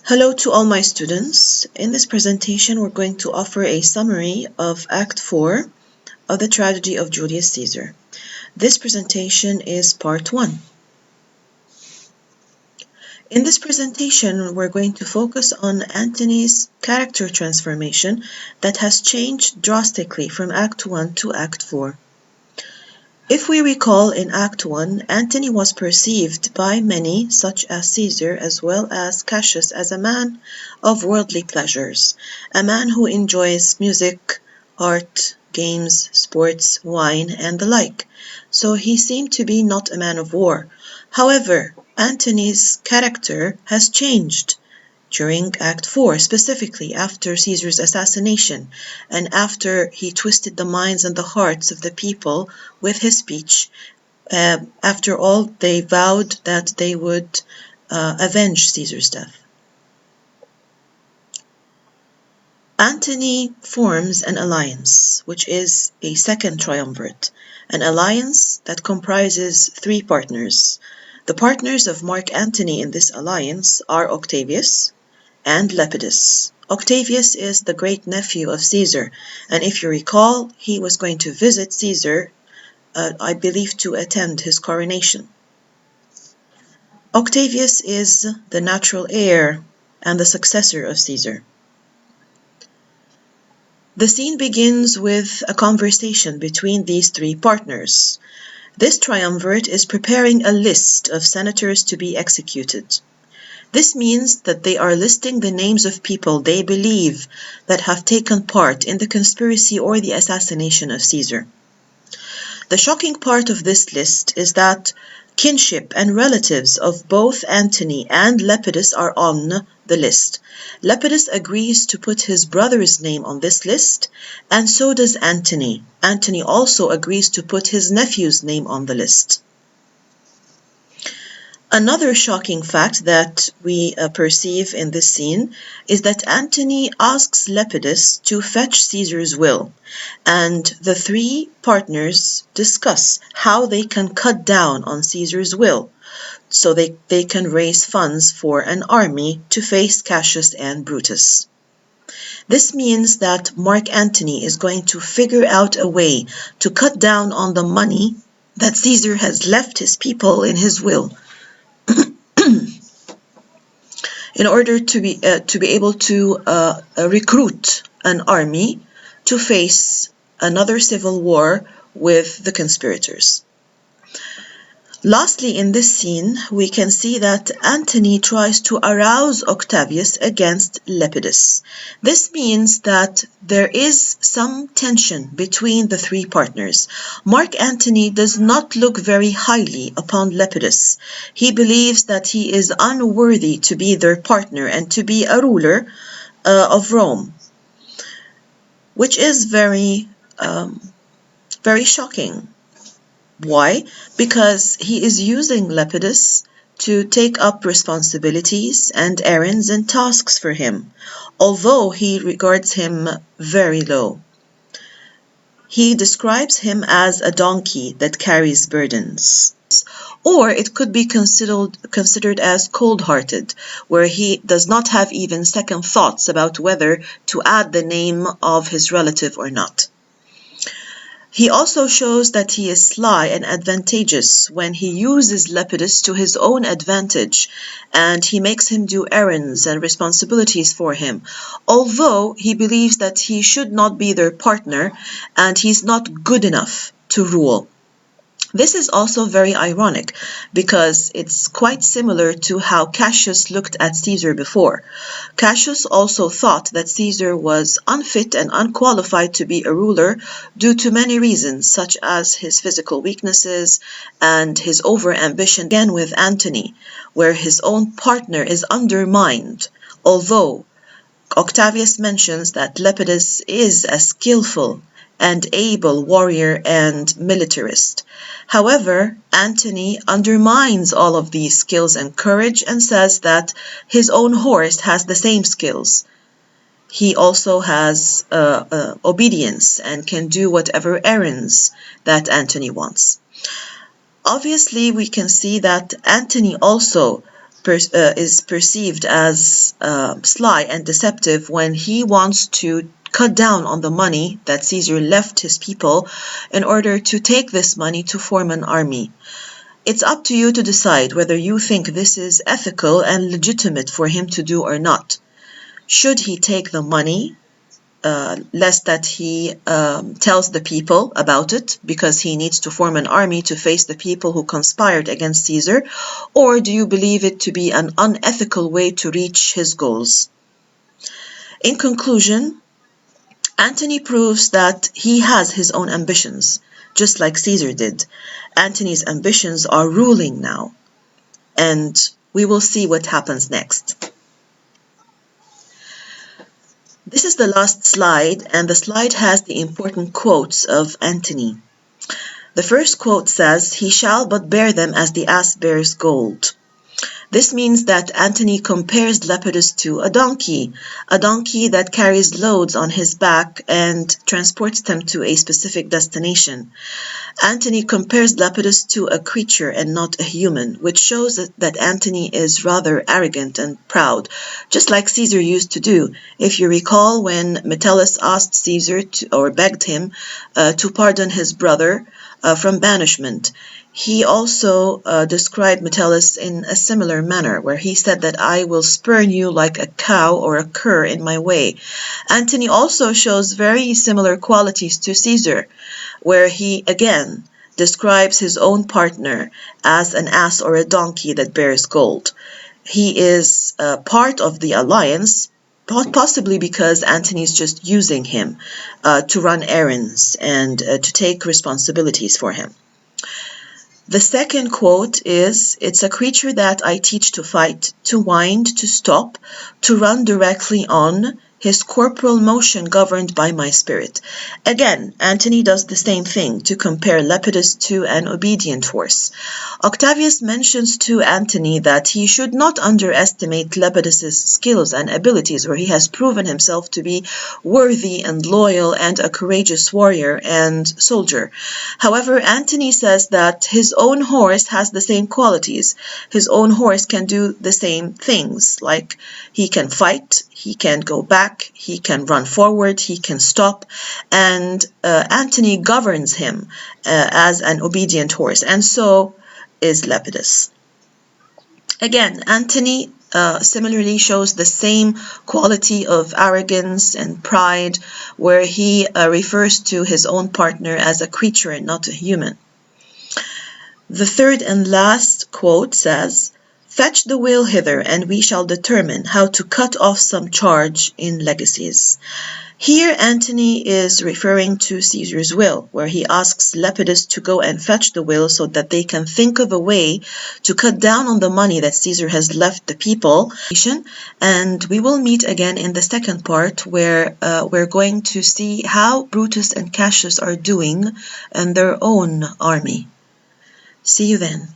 Hello to all my students. In this presentation, we're going to offer a summary of Act 4 of the Tragedy of Julius Caesar. This presentation is Part 1. In this presentation, we're going to focus on Antony's character transformation that has changed drastically from Act 1 to Act 4. If we recall, in Act 1, Antony was perceived by many, such as Caesar as well as Cassius, as a man of worldly pleasures, a man who enjoys music, art, games, sports, wine, and the like. So he seemed to be not a man of war. However, Antony's character has changed during Act 4, specifically after Caesar's assassination and after he twisted the minds and the hearts of the people with his speech. After all, they vowed that they would avenge Caesar's death. Antony forms an alliance, which is a second triumvirate, an alliance that comprises three partners. The partners of Mark Antony in this alliance are Octavius and Lepidus. Octavius is the great-nephew of Caesar, and if you recall, he was going to visit Caesar, I believe to attend his coronation. Octavius is the natural heir and the successor of Caesar. The scene begins with a conversation between these three partners. This triumvirate is preparing a list of senators to be executed. This means that they are listing the names of people they believe that have taken part in the conspiracy or the assassination of Caesar. The shocking part of this list is that kinship and relatives of both Antony and Lepidus are on the list. Lepidus agrees to put his brother's name on this list, and so does Antony. Antony also agrees to put his nephew's name on the list. Another shocking fact that we perceive in this scene is that Antony asks Lepidus to fetch Caesar's will, and the three partners discuss how they can cut down on Caesar's will so they can raise funds for an army to face Cassius and Brutus. This means that Mark Antony is going to figure out a way to cut down on the money that Caesar has left his people in his will, in order to be able to recruit an army to face another civil war with the conspirators. Lastly, in this scene, we can see that Antony tries to arouse Octavius against Lepidus. This means that there is some tension between the three partners. Mark Antony does not look very highly upon Lepidus. He believes that he is unworthy to be their partner and to be a ruler of Rome, which is very shocking. Why? Because he is using Lepidus to take up responsibilities and errands and tasks for him, although he regards him very low. He describes him as a donkey that carries burdens. Or it could be considered as cold-hearted, where he does not have even second thoughts about whether to add the name of his relative or not. He also shows that he is sly and advantageous when he uses Lepidus to his own advantage, and he makes him do errands and responsibilities for him, although he believes that he should not be their partner and he's not good enough to rule. This is also very ironic because it's quite similar to how Cassius looked at Caesar before. Cassius also thought that Caesar was unfit and unqualified to be a ruler due to many reasons, such as his physical weaknesses and his overambition, again with Antony, where his own partner is undermined, although Octavius mentions that Lepidus is a skillful and able warrior and militarist. However, Antony undermines all of these skills and courage and says that his own horse has the same skills. He also has obedience and can do whatever errands that Antony wants. Obviously, we can see that Antony also is perceived as sly and deceptive when he wants to cut down on the money that Caesar left his people in order to take this money to form an army. It's up to you to decide whether you think this is ethical and legitimate for him to do or not. Should he take the money, lest that he tells the people about it because he needs to form an army to face the people who conspired against Caesar, or do you believe it to be an unethical way to reach his goals? In conclusion, Antony proves that he has his own ambitions, just like Caesar did. Antony's ambitions are ruling now, and we will see what happens next. This is the last slide, and the slide has the important quotes of Antony. The first quote says, "He shall but bear them as the ass bears gold." This means that Antony compares Lepidus to a donkey that carries loads on his back and transports them to a specific destination. Antony compares Lepidus to a creature and not a human, which shows that Antony is rather arrogant and proud, just like Caesar used to do. If you recall, when Metellus asked Caesar or begged him to pardon his brother from banishment, he also described Metellus in a similar manner, where he said that I will spurn you like a cow or a cur in my way. Antony also shows very similar qualities to Caesar, where he again describes his own partner as an ass or a donkey that bears gold. He is part of the alliance, possibly because Antony is just using him to run errands and to take responsibilities for him. The second quote is, "It's a creature that I teach to fight, to wind, to stop, to run directly on, his corporal motion governed by my spirit." Again, Antony does the same thing to compare Lepidus to an obedient horse. Octavius mentions to Antony that he should not underestimate Lepidus's skills and abilities, where he has proven himself to be worthy and loyal and a courageous warrior and soldier. However, Antony says that his own horse has the same qualities. His own horse can do the same things, like he can fight, he can go back, he can run forward, he can stop, and Antony governs him as an obedient horse, and so is Lepidus. Again, Antony similarly shows the same quality of arrogance and pride, where he refers to his own partner as a creature and not a human. The third and last quote says, "Fetch the will hither, and we shall determine how to cut off some charge in legacies." Here Antony is referring to Caesar's will, where he asks Lepidus to go and fetch the will so that they can think of a way to cut down on the money that Caesar has left the people. And we will meet again in the second part, where we're going to see how Brutus and Cassius are doing in their own army. See you then.